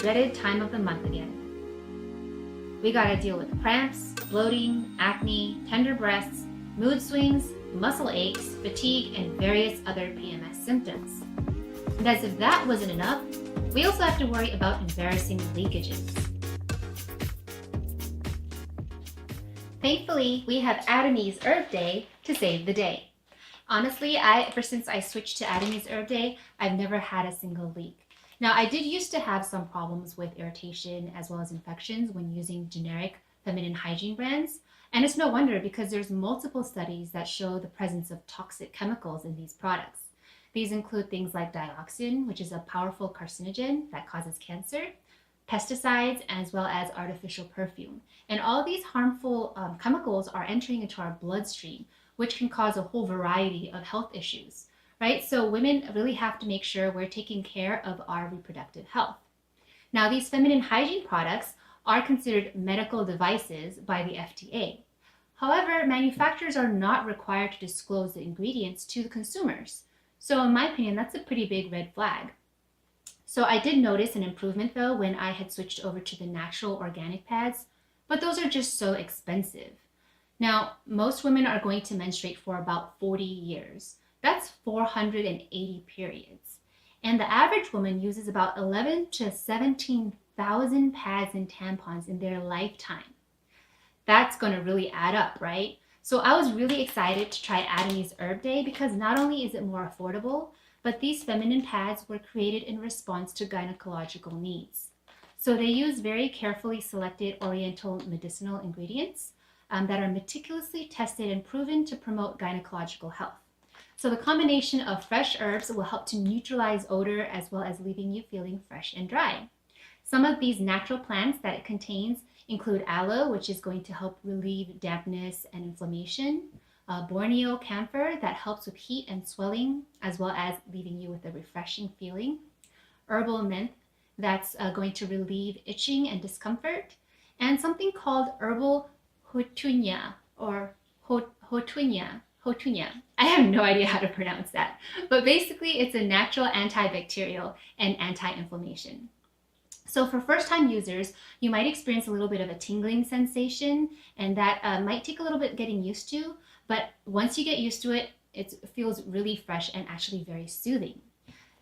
dreaded time of the month again. We gotta deal with cramps, bloating, acne, tender breasts, mood swings, muscle aches, fatigue, and various other PMS symptoms. And as if that wasn't enough, we also have to worry about embarrassing leakages. Thankfully, we have Atomys Earth Day to save the day. Honestly, ever since I switched to Atomys Earth Day, I've never had a single leak. Now, I did used to have some problems with irritation as well as infections when using generic feminine hygiene brands, and it's no wonder because there's multiple studies that show the presence of toxic chemicals in these products. These include things like dioxin, which is a powerful carcinogen that causes cancer, pesticides, as well as artificial perfume. And all of these harmful chemicals are entering into our bloodstream, which can cause a whole variety of health issues, right? So women really have to make sure we're taking care of our reproductive health. Now, these feminine hygiene products are considered medical devices by the FDA. However, manufacturers are not required to disclose the ingredients to the consumers. So in my opinion, that's a pretty big red flag. So I did notice an improvement though when I had switched over to the natural organic pads, but those are just so expensive. Now, most women are going to menstruate for about 40 years. That's 480 periods. And the average woman uses about 11 to 17,000 pads and tampons in their lifetime. That's going to really add up, right? So I was really excited to try Atomys Earth Day because not only is it more affordable, but these feminine pads were created in response to gynecological needs. So they use very carefully selected oriental medicinal ingredients that are meticulously tested and proven to promote gynecological health. So the combination of fresh herbs will help to neutralize odor as well as leaving you feeling fresh and dry. Some of these natural plants that it contains include aloe, which is going to help relieve dampness and inflammation, Borneo camphor that helps with heat and swelling, as well as leaving you with a refreshing feeling, herbal mint that's going to relieve itching and discomfort, and something called herbal hotunia or hotunia. I have no idea how to pronounce that, but basically it's a natural antibacterial and anti-inflammation. So for first-time users, you might experience a little bit of a tingling sensation, and that might take a little bit getting used to, but once you get used to it, it feels really fresh and actually very soothing.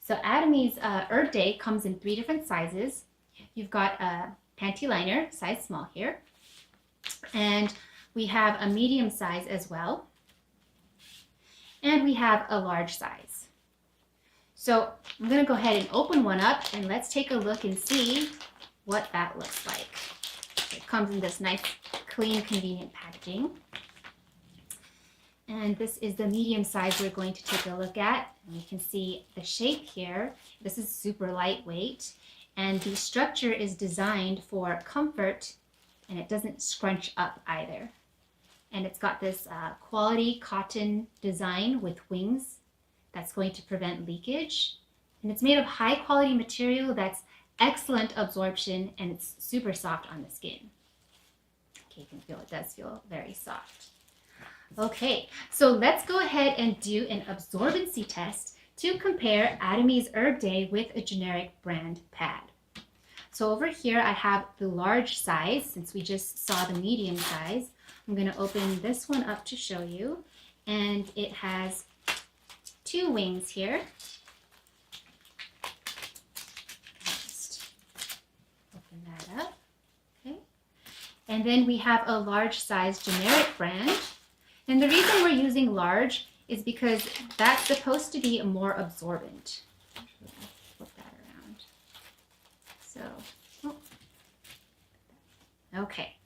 So Atomys Earth Day comes in 3 different sizes. You've got a panty liner, size small here, and we have a medium size as well, and we have a large size. So I'm going to go ahead and open one up and let's take a look and see what that looks like. It comes in this nice, clean, convenient packaging. And this is the medium size we're going to take a look at. And you can see the shape here. This is super lightweight. And the structure is designed for comfort, and it doesn't scrunch up either. And it's got this quality cotton design with wings that's going to prevent leakage. And it's made of high quality material that's excellent absorption, and it's super soft on the skin. Okay, you can feel it does feel very soft. Okay, so let's go ahead and do an absorbency test to compare Atomys Earth Day with a generic brand pad. So over here I have the large size, since we just saw the medium size. I'm going to open this one up to show you, and it has 2 wings here. Just open that up. Okay. And then we have a large size generic brand. And the reason we're using large is because that's supposed to be more absorbent. Flip that around. So, okay.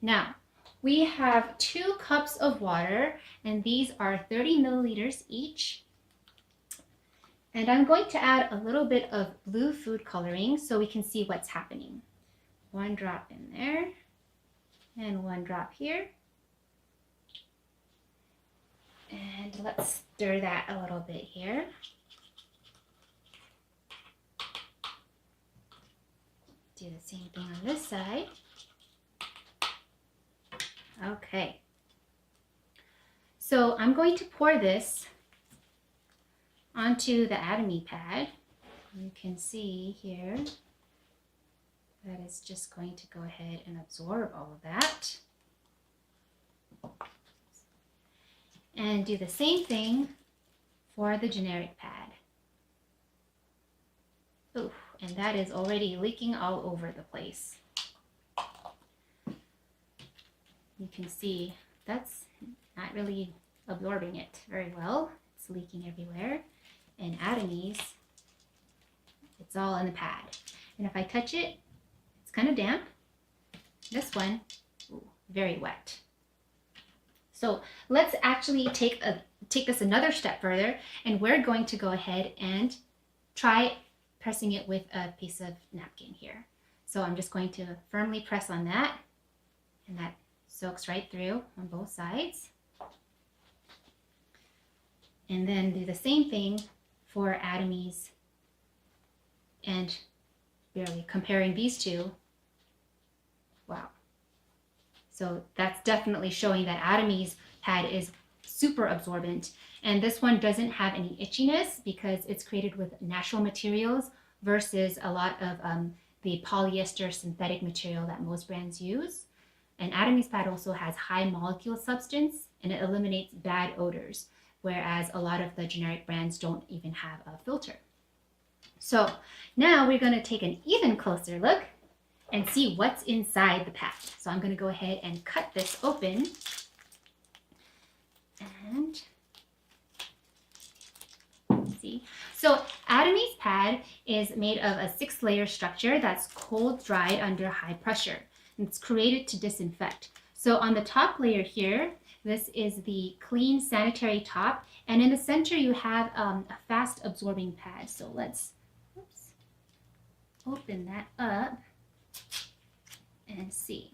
Now, we have 2 cups of water, and these are 30 milliliters each. And I'm going to add a little bit of blue food coloring so we can see what's happening. 1 drop in there, and 1 drop here. And let's stir that a little bit here. Do the same thing on this side. Okay. So I'm going to pour this onto the Atomy pad. You can see here that is just going to go ahead and absorb all of that. And do the same thing for the generic pad. Ooh, and that is already leaking all over the place. You can see that's not really absorbing it very well. It's leaking everywhere. And Atomys, it's all in the pad. And if I touch it, it's kind of damp. This one, ooh, very wet. So let's actually take this another step further, and we're going to go ahead and try pressing it with a piece of napkin here. So I'm just going to firmly press on that, and that soaks right through on both sides. And then do the same thing for Atomys, and barely comparing these two. Wow. So that's definitely showing that Atomys pad is super absorbent. And this one doesn't have any itchiness because it's created with natural materials versus a lot of the polyester synthetic material that most brands use. And Atomys pad also has high molecule substance, and it eliminates bad odors, whereas a lot of the generic brands don't even have a filter. So now we're going to take an even closer look and see what's inside the pad. So I'm going to go ahead and cut this open. And see. So Atomys pad is made of a 6-layer structure that's cold dried under high pressure. And it's created to disinfect. So on the top layer here, this is the clean sanitary top. And in the center, you have a fast absorbing pad. So let's open that up and see.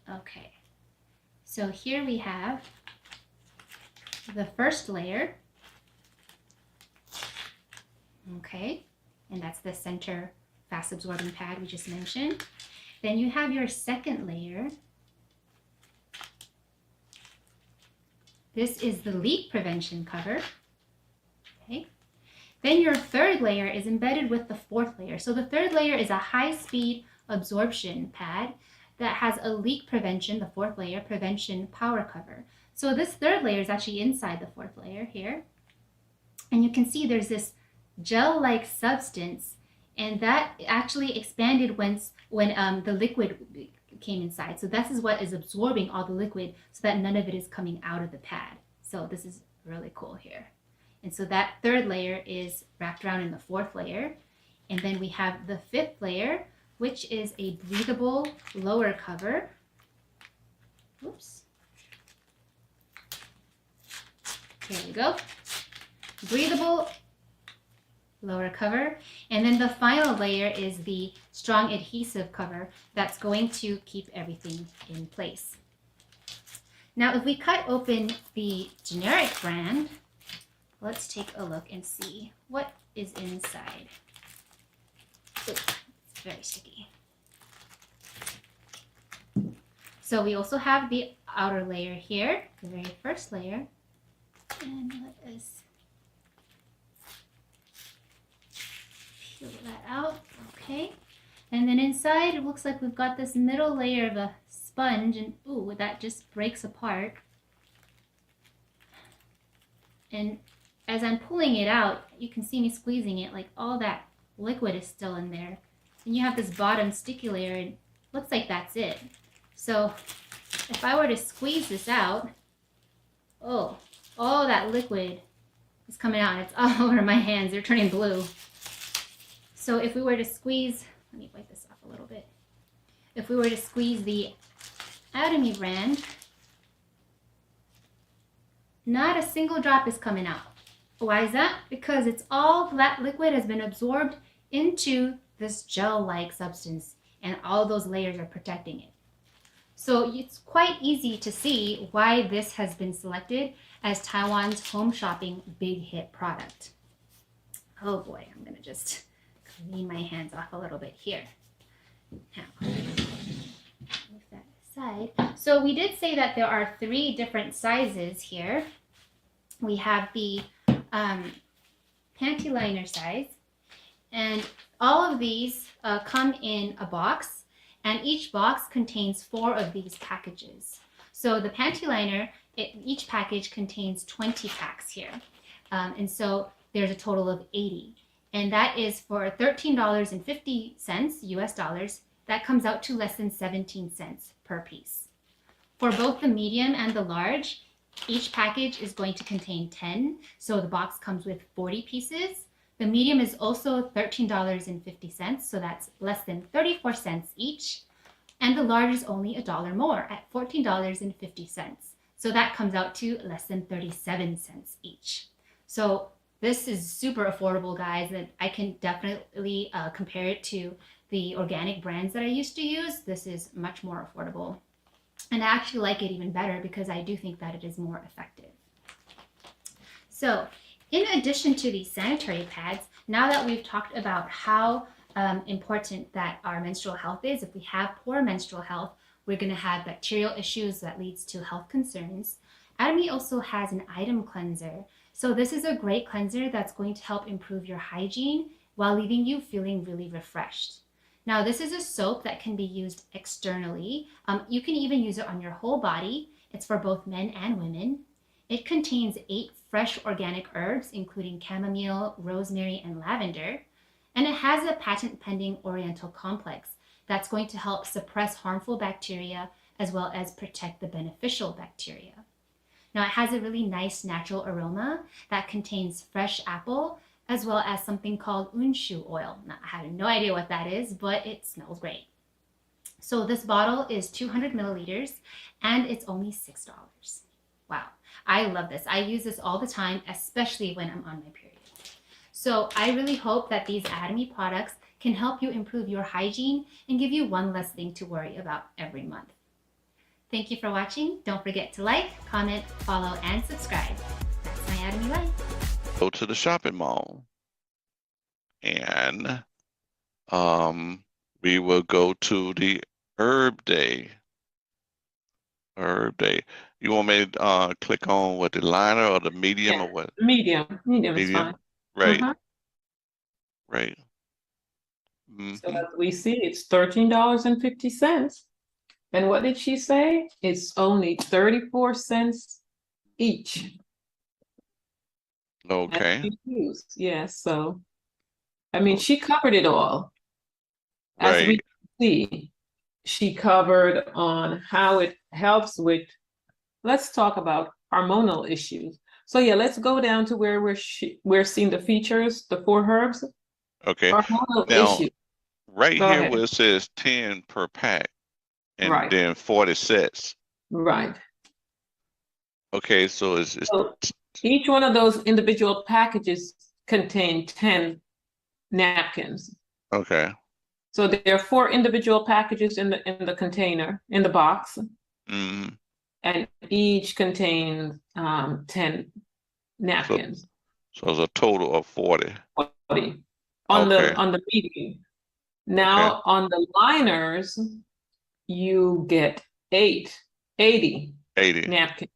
Okay, so here we have the first layer. Okay, and that's the center fast absorbing pad we just mentioned. Then you have your second layer. This is the leak prevention cover. Okay. Then your third layer is embedded with the fourth layer. So the third layer is a high-speed absorption pad that has a leak prevention, the fourth layer, prevention power cover. So this third layer is actually inside the fourth layer here. And you can see there's this gel-like substance, and that actually expanded when the liquid came inside. So this is what is absorbing all the liquid so that none of it is coming out of the pad. So this is really cool here. And so that third layer is wrapped around in the fourth layer. And then we have the fifth layer, which is a breathable lower cover. Oops. Here we go. Breathable lower cover. And then the final layer is the strong adhesive cover that's going to keep everything in place. Now, if we cut open the generic brand, let's take a look and see what is inside. Ooh, it's very sticky. So we also have the outer layer here, the very first layer. And let us peel that out. Okay. And then inside, it looks like we've got this middle layer of a sponge, and ooh, that just breaks apart. And as I'm pulling it out, you can see me squeezing it, like all that liquid is still in there. And you have this bottom sticky layer, and it looks like that's it. So if I were to squeeze this out, oh, all that liquid is coming out, and it's all over my hands. They're turning blue. So if we were to squeeze, let me wipe this off a little bit. If we were to squeeze the Atomys brand, not a single drop is coming out. Why is that? Because it's all that liquid has been absorbed into this gel-like substance, and all those layers are protecting it. So it's quite easy to see why this has been selected as Taiwan's home shopping big hit product. Oh boy, I'm gonna just clean my hands off a little bit here. Now, move that aside. So we did say that there are 3 different sizes here. We have the panty liner size, And all of these come in a box, and each box contains 4 of these packages. So the panty liner, each package contains 20 packs here. And so there's a total of 80. And that is for $13.50 US dollars. That comes out to less than 17 cents per piece. For both the medium and the large, each package is going to contain 10. So the box comes with 40 pieces. The medium is also $13.50, so that's less than 34 cents each. And the large is only $1 more at $14.50. So that comes out to less than 37 cents each. So this is super affordable, guys, and I can definitely compare it to the organic brands that I used to use. This is much more affordable. And I actually like it even better because I do think that it is more effective. So in addition to these sanitary pads, now that we've talked about how important that our menstrual health is, if we have poor menstrual health, we're going to have bacterial issues that leads to health concerns. Atomy also has an item cleanser. So this is a great cleanser that's going to help improve your hygiene while leaving you feeling really refreshed. Now, this is a soap that can be used externally. You can even use it on your whole body. It's for both men and women. It contains 8 fresh organic herbs, including chamomile, rosemary, and lavender. And it has a patent-pending oriental complex that's going to help suppress harmful bacteria as well as protect the beneficial bacteria. Now, it has a really nice natural aroma that contains fresh apple as well as something called unshu oil. Now, I have no idea what that is, but it smells great. So this bottle is 200 milliliters and it's only $6. Wow, I love this. I use this all the time, especially when I'm on my period. So I really hope that these Atomy products can help you improve your hygiene and give you one less thing to worry about every month. Thank you for watching. Don't forget to like, comment, follow, and subscribe. That's my Atomy life. Go to the shopping mall and we will go to the Herb Day. Herb Day. You want me to click on what, the liner or the medium, or what? Medium. Medium is fine. Right. Right. So as we see, it's $13.50. And what did she say? It's only 34 cents each. Okay. Yes, so I mean, she covered it all. As Right. we see, she covered on how it helps with, let's talk about hormonal issues. So yeah, let's go down to where we're seeing the features, the 4 herbs. Okay. Hormonal Now, issues. right Go here ahead. where it says 10 per pack and Right. then 40 sets. Right. Okay, so it's So each one of those individual packages contain 10 napkins. okay. So there are 4 individual packages in the container, in the box, Mm-hmm. and each contains 10 napkins. So it's a total of 40. 40 Okay. on the medium. Now on the liners, you get 80 80. napkins.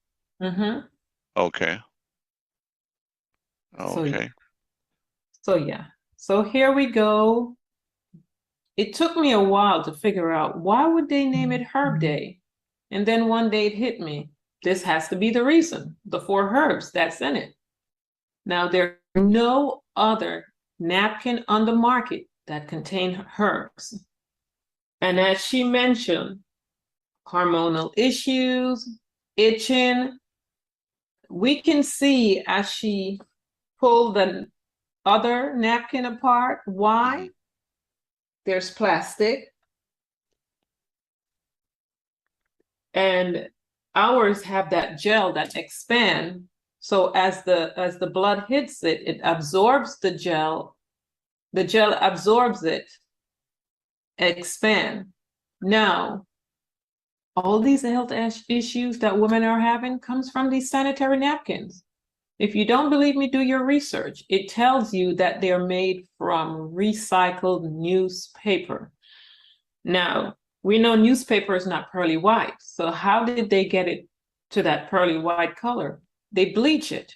Okay. Okay. So yeah. So here we go. It took me a while to figure out why would they name it Herb Day? And then one day it hit me. This has to be the reason. The 4 herbs that's in it. Now there are no other napkin on the market that contain herbs. And as she mentioned, hormonal issues, itching. We can see as she pulled the other napkin apart, why? There's plastic. And ours have that gel that expands. So as the blood hits it, it absorbs the gel. The gel absorbs it, expand. Now, all these health issues that women are having comes from these sanitary napkins. If you don't believe me, do your research. It tells you that they're made from recycled newspaper. Now, we know newspaper is not pearly white. So how did they get it to that pearly white color? They bleach it.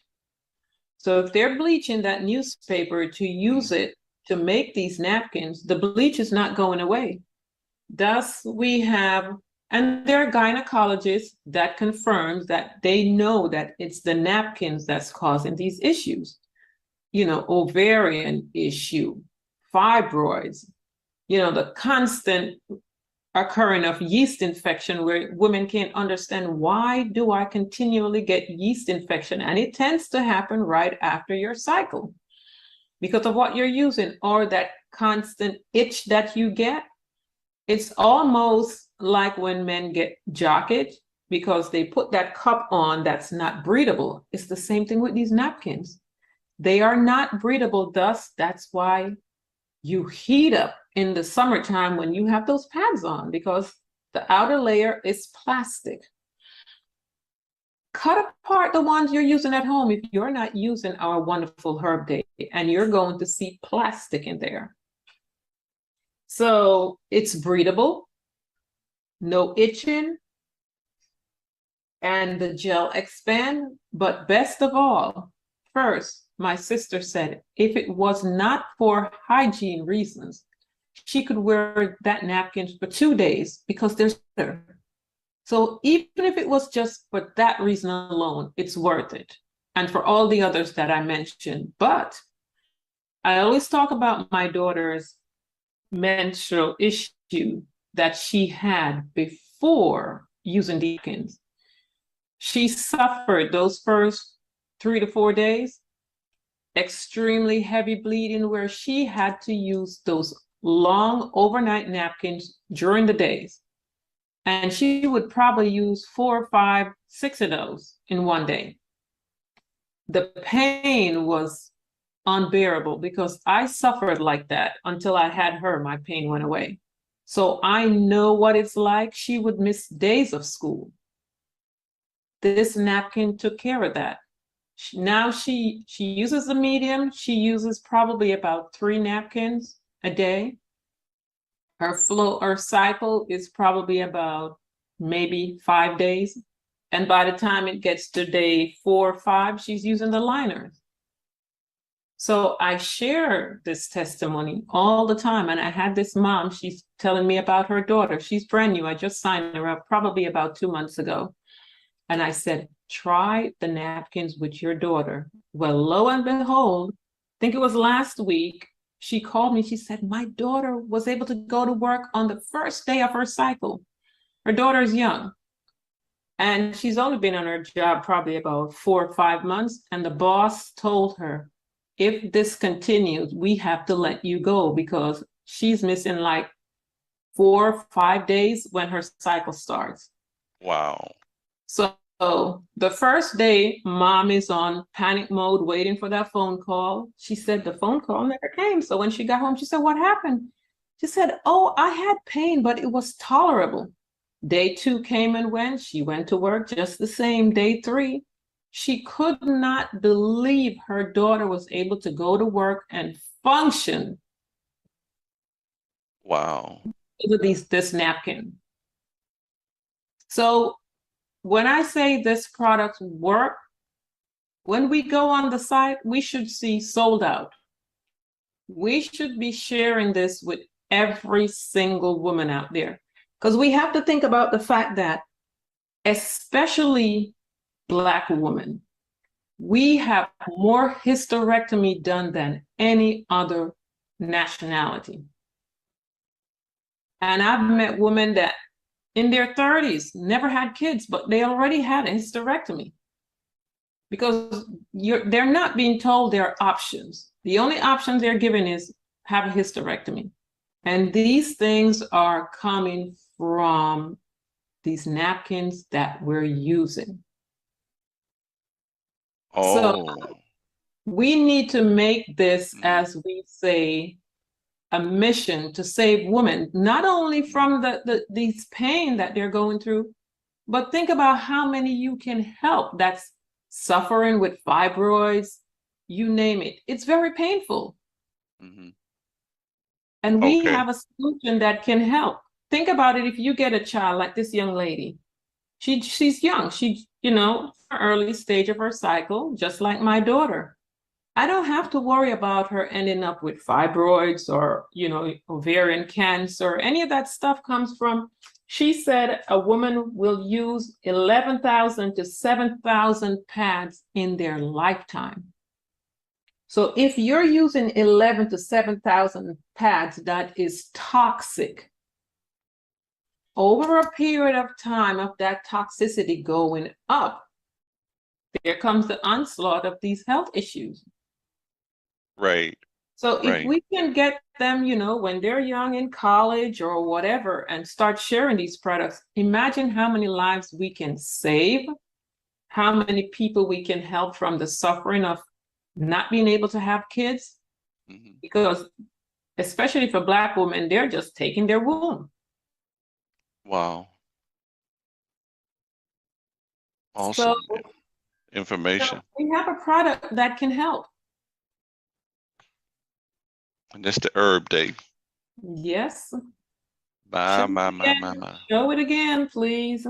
So if they're bleaching that newspaper to use it to make these napkins, the bleach is not going away. Thus, we have, and there are gynecologists that confirms that they know that it's the napkins that's causing these issues. You know, ovarian issue, fibroids, you know, the constant occurring of yeast infection where women can't understand, why do I continually get yeast infection? And it tends to happen right after your cycle because of what you're using, or that constant itch that you get. It's almost like when men get jock itch because they put that cup on that's not breathable. It's the same thing with these napkins. They are not breathable, thus that's why you heat up in the summertime when you have those pads on, because the outer layer is plastic. Cut apart the ones you're using at home if you're not using our wonderful Herb Day, and you're going to see plastic in there. So it's breathable, no itching, and the gel expand. But best of all, first, my sister said, if it was not for hygiene reasons, she could wear that napkin for 2 days because they're better. So even if it was just for that reason alone, it's worth it. And for all the others that I mentioned. But I always talk about my daughter's menstrual issue that she had before using the napkins. She suffered those first 3 to 4 days, extremely heavy bleeding, where she had to use those long overnight napkins during the days. And she would probably use 4, 5, 6 of those in one day. The pain was unbearable because I suffered like that until I had her. My pain went away. So I know what it's like. She would miss days of school. This napkin took care of that. Now she uses the medium. She uses probably about 3 napkins a day. Her cycle is probably about maybe 5 days. And by the time it gets to day 4 or 5, she's using the liners. So I share this testimony all the time. And I had this mom, she's telling me about her daughter. She's brand new. I just signed her up probably about 2 months ago. And I said, try the napkins with your daughter. Well, lo and behold, I think it was last week, she called me. She said, my daughter was able to go to work on the first day of her cycle. Her daughter's young. And she's only been on her job probably about 4 or 5 months. And the boss told her, if this continues, we have to let you go because she's missing like 4 or 5 days when her cycle starts. Wow. So the first day, mom is on panic mode, waiting for that phone call. She said the phone call never came. So when she got home, she said, what happened? She said, oh, I had pain, but it was tolerable. Day 2 came and went. She went to work just the same. Day 3, she could not believe her daughter was able to go to work and function. Wow. With this napkin. So when I say this product work, when we go on the site, we should see sold out. We should be sharing this with every single woman out there, because we have to think about the fact that, especially Black women, we have more hysterectomy done than any other nationality. And I've met women that in their 30s, never had kids, but they already had a hysterectomy because they're not being told there are options. The only options they're given is have a hysterectomy. And these things are coming from these napkins that we're using. Oh. So we need to make this, as we say, a mission to save women, not only from these pain that they're going through, but think about how many you can help that's suffering with fibroids, you name it. It's very painful. Mm-hmm. And we have a solution that can help. Think about it. If you get a child like this young lady, she's young. She, her early stage of her cycle, just like my daughter. I don't have to worry about her ending up with fibroids or, ovarian cancer. Any of that stuff comes from, she said a woman will use 11,000 to 7,000 pads in their lifetime. So if you're using 11 to 7,000 pads, that is toxic. Over a period of time of that toxicity going up, there comes the onslaught of these health issues. Right. So if Right. we can get them, when they're young in college or whatever, and start sharing these products, imagine how many lives we can save, how many people we can help from the suffering of not being able to have kids. Mhm. Because especially for Black women, they're just taking their womb. Wow. So Awesome information. we have a product that can help. And that's the herb day. Yes. My, my, my, my, my. Show it again, please.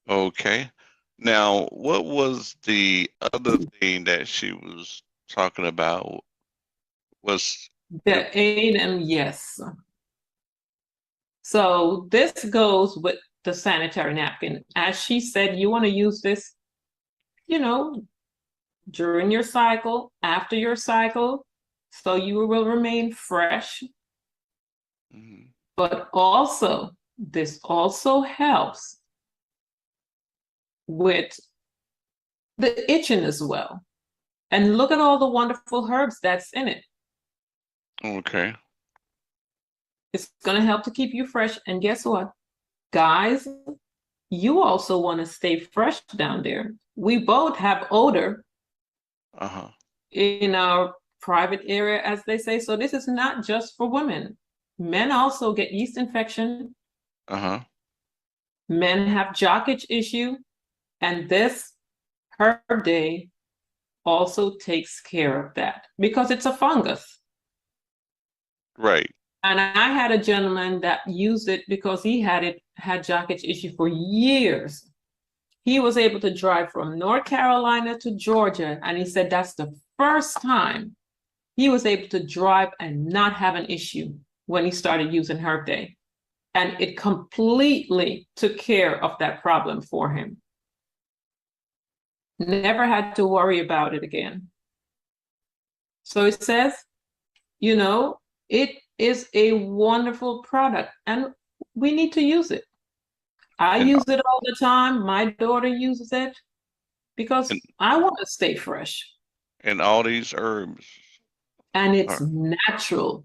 Okay. Now, what was the other thing that she was talking about? Was The aid and yes. So this goes with the sanitary napkin. As she said, you want to use this, during your cycle, after your cycle, so you will remain fresh. Mhm. But also, this also helps with the itching as well. And look at all the wonderful herbs that's in it. Okay. It's going to help to keep you fresh. And guess what? Guys, you also want to stay fresh down there. We both have odor Uh-huh. in our private area, as they say. So this is not just for women. Men also get yeast infection. Uh-huh. Men have jock itch issue. And this herb day also takes care of that because it's a fungus. Right. And I had a gentleman that used it because he had jock itch issue for years. He was able to drive from North Carolina to Georgia, and he said that's the first time he was able to drive and not have an issue when he started using Herb Day. And it completely took care of that problem for him. Never had to worry about it again. So it says, it is a wonderful product and we need to use it. I And use it all the time. My daughter uses it because and, I want to stay fresh. and all these herbs And it's are natural.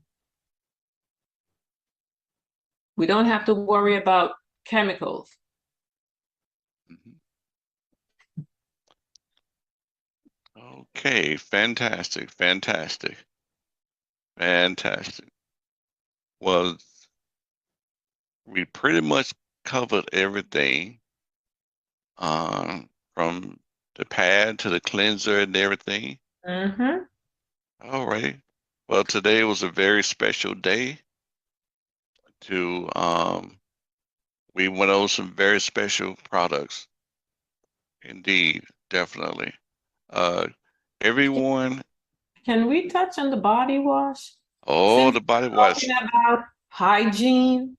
We don't have to worry about chemicals. Mhm. Okay, fantastic, fantastic, fantastic. Well, we pretty much covered everything, from the pad to the cleanser and everything. Mm-hmm. All right. Well, today was a very special day to we went over some very special products. Indeed, definitely. Uh everyone, Can we touch on the body wash? oh, Since the body we're talking wash. about hygiene,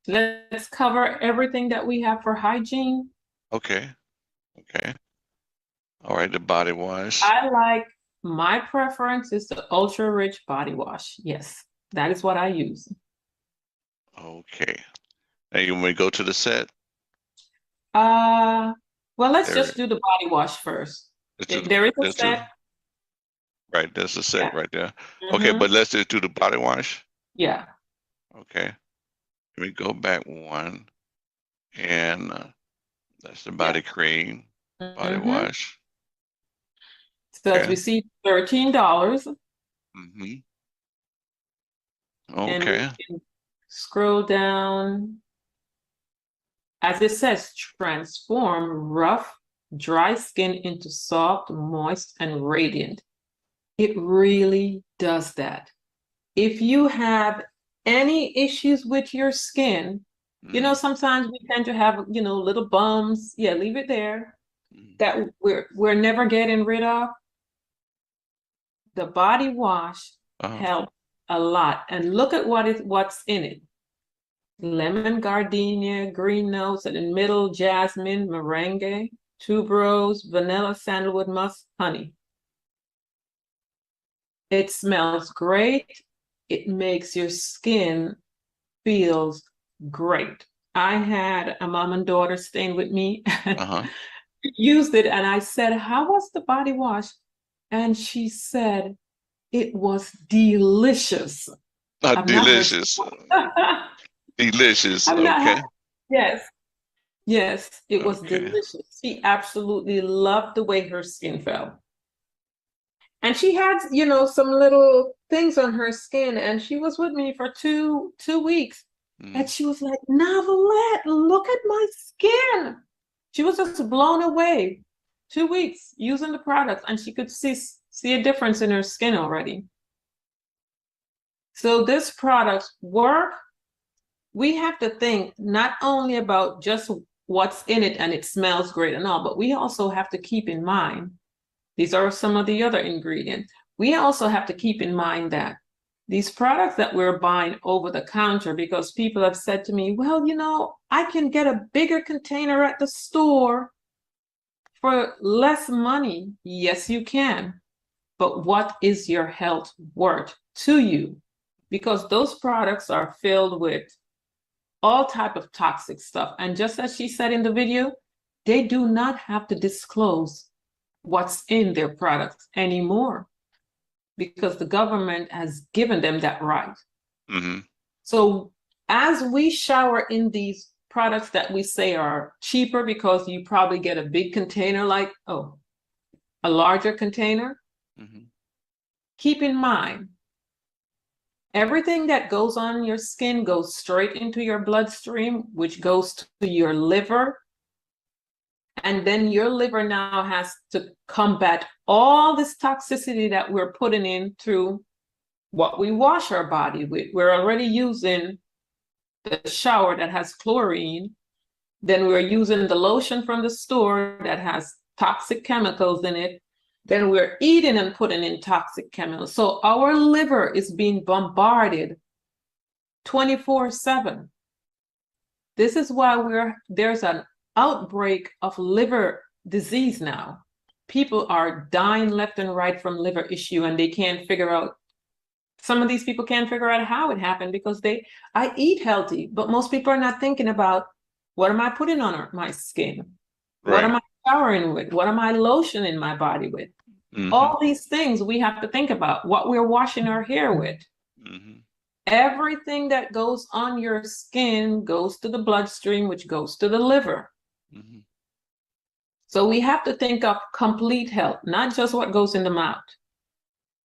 let's cover everything that we have for hygiene. Okay. Okay. All right, the body wash. My preference is the ultra rich body wash. Yes, that is what I use. Okay. Now you want me to go to the set? Uh, well, let's There, just do the body wash first. let's do There is a let's do set. right, that's the set Yeah. right there. Okay, Mm-hmm. but let's just do the body wash. Yeah. Okay. Let me go back one, and that's the Yeah. body cream, body Mm-hmm. wash. So as Okay. we see, $13, Mm-hmm. and we Okay. can scroll down. As it says, transform rough, dry skin into soft, moist, and radiant. It really does that. If you have any issues with your skin, Mm-hmm. sometimes we tend to have, little bumps. Yeah, leave it there Mm-hmm. that we're never getting rid of. the body wash Uh-huh. helps a lot. And look at what's in it. Lemon gardenia, green notes, and in middle, jasmine, merengue, tuberose, vanilla, sandalwood musk, honey. It smells great. It makes your skin feels great. I had a mom and daughter staying with me and Uh-huh. used it, and I said, "How was the body wash?" And she said, "It was delicious." I've not heard. Delicious. Delicious. I've not Okay. had. Yes, yes, it was Okay. delicious. She absolutely loved the way her skin felt. And she had, some little things on her skin, and she was with me for two weeks. And she was like, "Navalette, look at my skin." She was just blown away. 2 weeks using the product, and she could see a difference in her skin already. So this product work, we have to think not only about just what's in it and it smells great and all, but we also have to keep in mind, these are some of the other ingredients. We also have to keep in mind that these products that we're buying over the counter, because people have said to me, "Well, I can get a bigger container at the store for less money." Yes, you can. But what is your health worth to you? Because those products are filled with all type of toxic stuff. And just as she said in the video, they do not have to disclose what's in their products anymore because the government has given them that right. Mm-hmm. So as we shower in these products that we say are cheaper because you probably get a big container, like, a larger container, Mm-hmm. keep in mind, everything that goes on your skin goes straight into your bloodstream, which goes to your liver. And then your liver now has to combat all this toxicity that we're putting in through what we wash our body with. We're already using the shower that has chlorine. Then we're using the lotion from the store that has toxic chemicals in it. Then we're eating and putting in toxic chemicals. So our liver is being bombarded 24/7. This is why there's an outbreak of liver disease now. People are dying left and right from liver issue, and they can't figure out, some of these people can't figure out how it happened because I eat healthy, but most people are not thinking about, what am I putting on my skin? Right. What am I showering with? What am I lotioning my body with? Mm-hmm. All these things we have to think about, what we're washing our hair with. Mm-hmm. Everything that goes on your skin goes to the bloodstream, which goes to the liver. Mm-hmm. So we have to think of complete health, not just what goes in the mouth.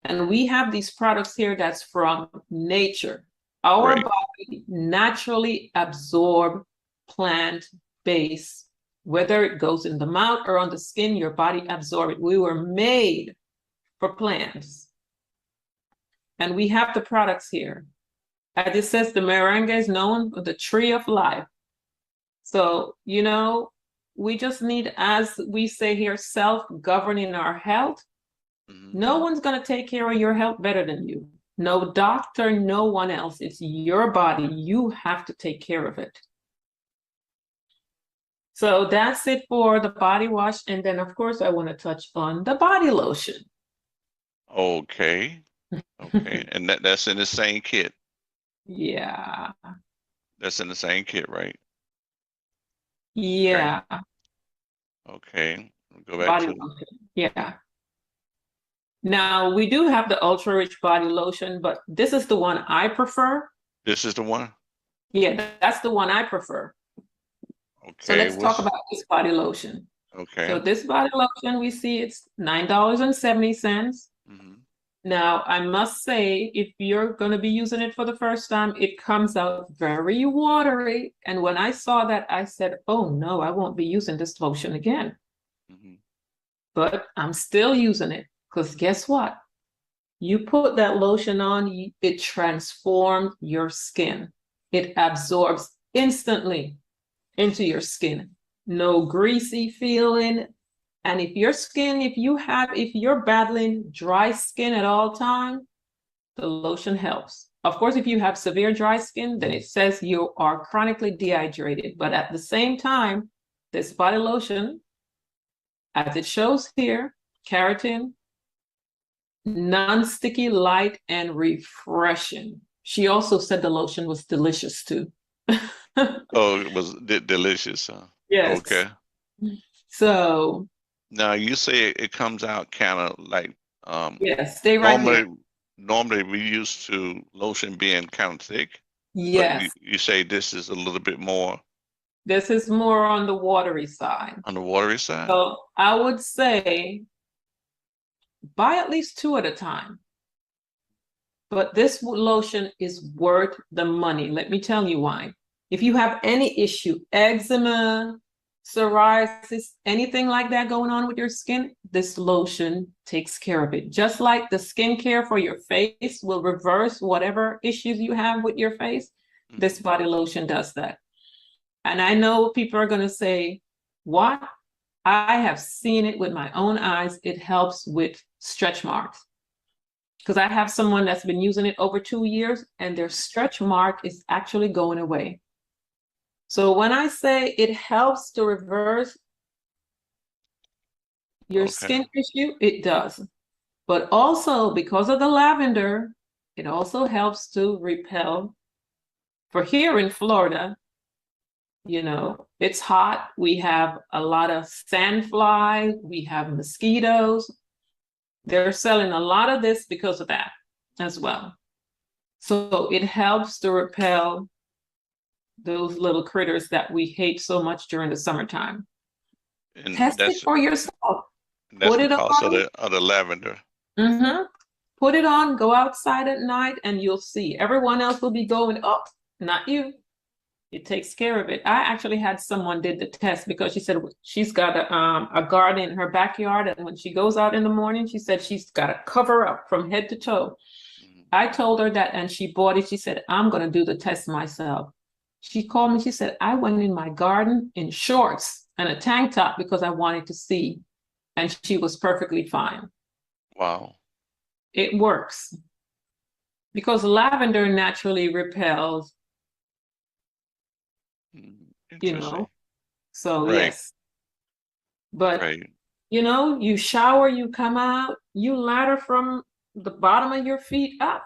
And we have these products here that's from nature. Our Right. body naturally absorb plant-based, whether it goes in the mouth or on the skin, your body absorbs it. We were made for plants. And we have the products here. As it says, the merengue is known for the tree of life. So, we just need, as we say here, self-governing our health. Mm-hmm. No one's going to take care of your health better than you. No doctor, no one else. It's your body. You have to take care of it. So that's it for the body wash. And then, of course, I want to touch on the body lotion. Okay. Okay. And that's in the same kit. Yeah. That's in the same kit, right? Yeah. Okay. Go back Body to lotion. Yeah. Now, we do have the ultra rich body lotion, but this is the one I prefer. this is the one. Yeah, that's the one I prefer. Okay. So let's talk about this body lotion. Okay. So this body lotion, we see it's $9.70. Mm-hmm. Now, I must say, if you're going to be using it for the first time, it comes out very watery. And when I saw that, I said, "Oh no, I won't be using this lotion again." Mm-hmm. But I'm still using it because guess what? You put that lotion on, it transforms your skin. It absorbs instantly into your skin. No greasy feeling. And if you're battling dry skin at all time, the lotion helps. Of course, if you have severe dry skin, then it says you are chronically dehydrated. But at the same time, this body lotion, as it shows here, keratin, non-sticky, light, and refreshing. She also said the lotion was delicious too. Oh, it was delicious, huh? Yes. Okay. So Now you say it comes out kind of like yes, stay right normally here. normally we used to lotion being kind of thick, but Yes, you say this is a little bit more this is more on the watery side. on the watery side. So I would say buy at least 2 at a time. But this lotion is worth the money. Let me tell you why. If you have any issue, eczema, psoriasis, anything like that going on with your skin, this lotion takes care of it. Just like the skincare for your face will reverse whatever issues you have with your face, this body lotion does that. And I know people are going to say, what? I have seen it with my own eyes. It helps with stretch marks. Because I have someone that's been using it over 2 years and their stretch mark is actually going away. So when I say it helps to reverse your skin issue, it does. But also because of the lavender, it also helps to repel. For here in Florida, it's hot. We have a lot of sandflies. We have mosquitoes. They're selling a lot of this because of that as well. So it helps to repel those little critters that we hate so much during the summertime. And Test it for yourself. That's Put it because on. of the lavender. Put it on, go outside at night, and you'll see. Everyone else will be going, oh, not you. It takes care of it. I actually had someone did the test because she said she's got a garden in her backyard, and when she goes out in the morning, she said she's got to cover up from head to toe. I told her that, and she bought it. She said, I'm going to do the test myself. She called me. She said, I went in my garden in shorts and a tank top because I wanted to see, and she was perfectly fine. Wow. It works because lavender naturally repels. So right. yes, but you shower, you come out, you ladder from the bottom of your feet up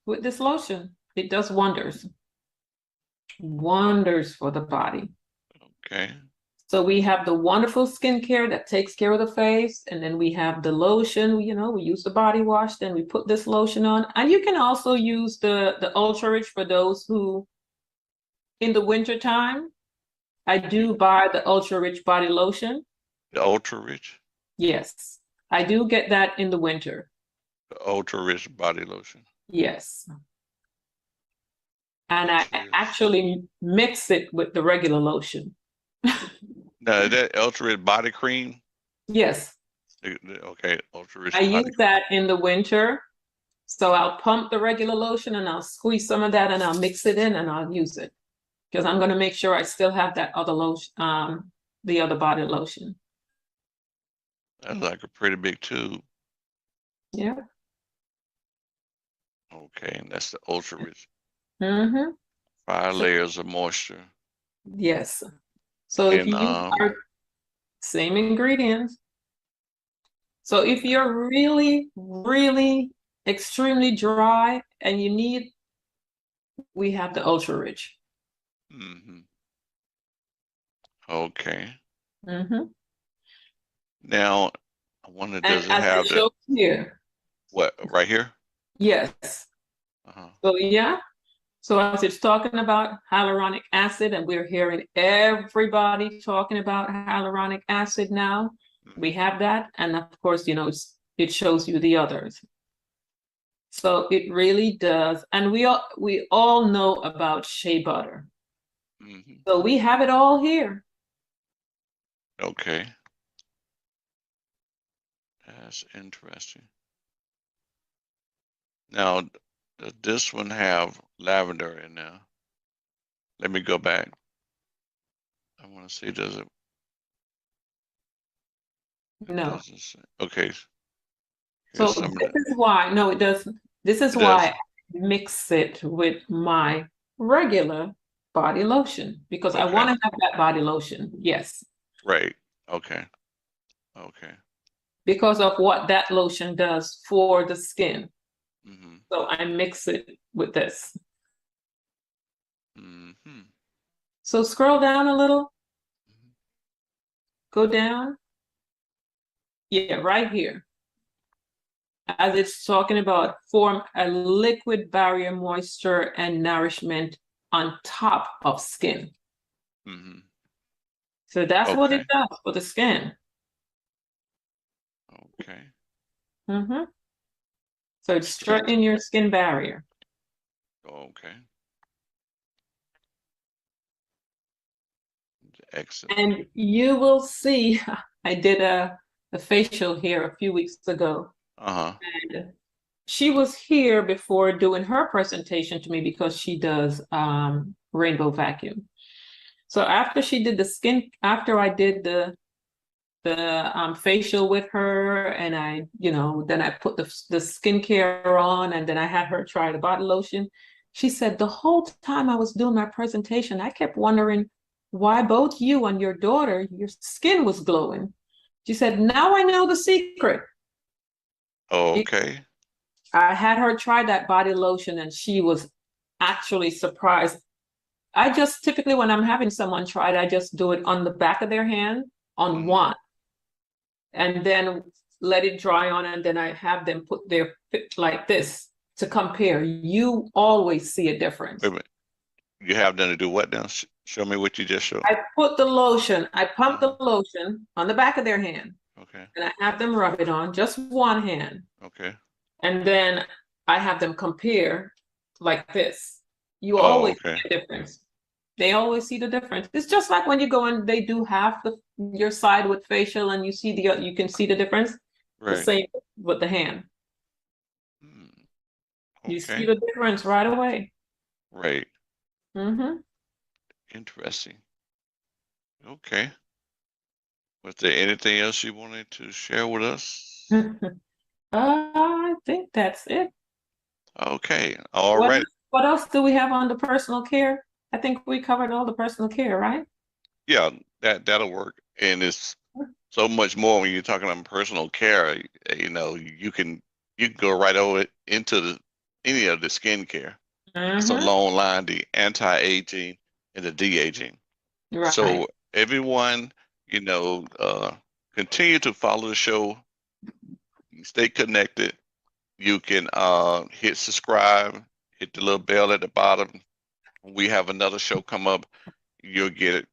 with this lotion. It does wonders for the body. Okay. So we have the wonderful skincare that takes care of the face, and then we have the lotion. We use the body wash, then we put this lotion on, and you can also use the ultra rich for those who in the winter time. I do buy the ultra rich body lotion. The ultra rich? Yes, I do get that in the winter. The ultra rich body lotion. Yes. And I actually mix it with the regular lotion. Now, is that ultra rich body cream? Yes. Okay, ultra rich. I use that in the winter. So I'll pump the regular lotion and I'll squeeze some of that and I'll mix it in and I'll use it. Because I'm going to make sure I still have that other lotion, the other body lotion. That's like a pretty big tube. Yeah. Okay, and that's the ultra rich. 5 layers of moisture. Yes. So if you use same ingredients. So if you're really, really extremely dry and you need, we have the ultra rich. Okay. Now, I wonder, does it as have it shows here? What, right here? Yes. So yeah. So as it's talking about hyaluronic acid, and we're hearing everybody talking about hyaluronic acid now. We have that, and of course, it shows you the others. So it really does, and we all know about shea butter. So we have it all here. Okay. That's interesting. Now, does this one have lavender in there? Let me go back. I want to see, does it? No. Doesn't say. Okay. So Here's some. this is why, no, it doesn't. This is It why does. I mix it with my regular body lotion because I Okay. want to have that body lotion. Yes. Right. Okay. Okay. Because of what that lotion does for the skin. Mm-hmm. So I mix it with this. Mm-hmm. So scroll down a little, go down. Yeah, right here. As it's talking about form a liquid barrier moisture and nourishment on top of skin. Mm-hmm. So that's what it Okay. does for the skin. Okay. Mm-hmm. So it's strengthening your skin barrier. Okay. Excellent. And you will see, I did a facial here a few weeks ago. Uh-huh. And she was here before doing her presentation to me because she does rainbow vacuum. So after she did the skin, after I did the facial with her, and I, then I put the skincare on, and then I had her try the body lotion. She said the whole time I was doing my presentation, I kept wondering why both you and your daughter, your skin was glowing. She said, now I know the secret. Okay. I had her try that body lotion and she was actually surprised. I just typically, when I'm having someone try it, I just do it on the back of their hand on Mhm. one and then let it dry on. And then I have them put their like this to compare. You always see a difference. Wait a minute. You have them to do what now? Show me what you just showed. I put the lotion, I pump the lotion on the back of their hand Okay. and I have them rub it on just one hand. Okay. And then I have them compare like this. You Oh, always okay. see a difference. They always see the difference. It's just like when you go and they do half your side with facial and you can see the difference. The Right. same with the hand. Hmm. You see Okay. the difference right away. Right. Mm-hmm. Interesting. Okay. Was there anything else you wanted to share with us? I think that's it. Okay. All What right. what else do we have on the personal care? I think we covered all the personal care, right? Yeah, that'll work. And it's so much more when you're talking about personal care. You can go right over it into any of the skincare. It's Mm-hmm. along line the anti-aging and the de-aging. Right. So everyone, continue to follow the show. Stay connected. You can hit subscribe, hit the little bell at the bottom. When we have another show come up, you'll get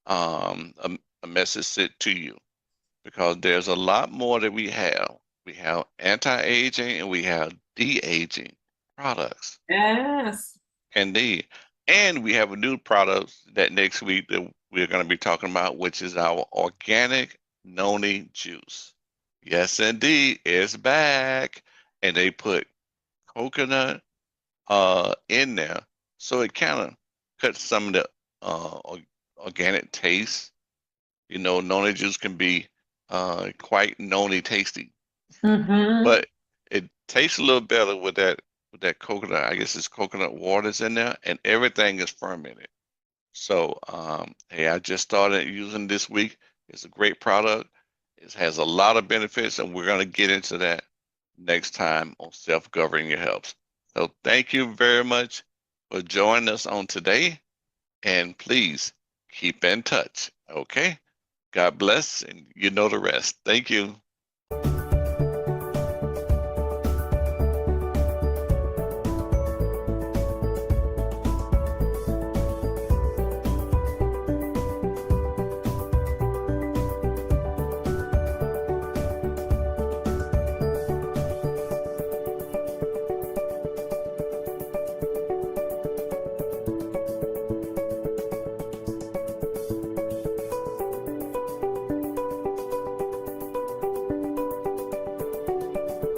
a message sent to you because there's a lot more that we have. We have anti-aging and we have de-aging products. Yes. Indeed. And we have a new product that next week that we're going to be talking about, which is our organic noni juice. Yes, indeed, it's back. And they put coconut in there. So it kind of cuts some of the organic taste. Noni juice can be quite noni tasty, Mm-hmm. but it tastes a little better with that coconut. I guess it's coconut waters in there, and everything is fermented. So, hey, I just started using this week. It's a great product. It has a lot of benefits, and we're going to get into that next time on Self-Governing Your Health. So, thank you very much for joining us on today, and please keep in touch. Okay? God bless, and you know the rest. Thank you.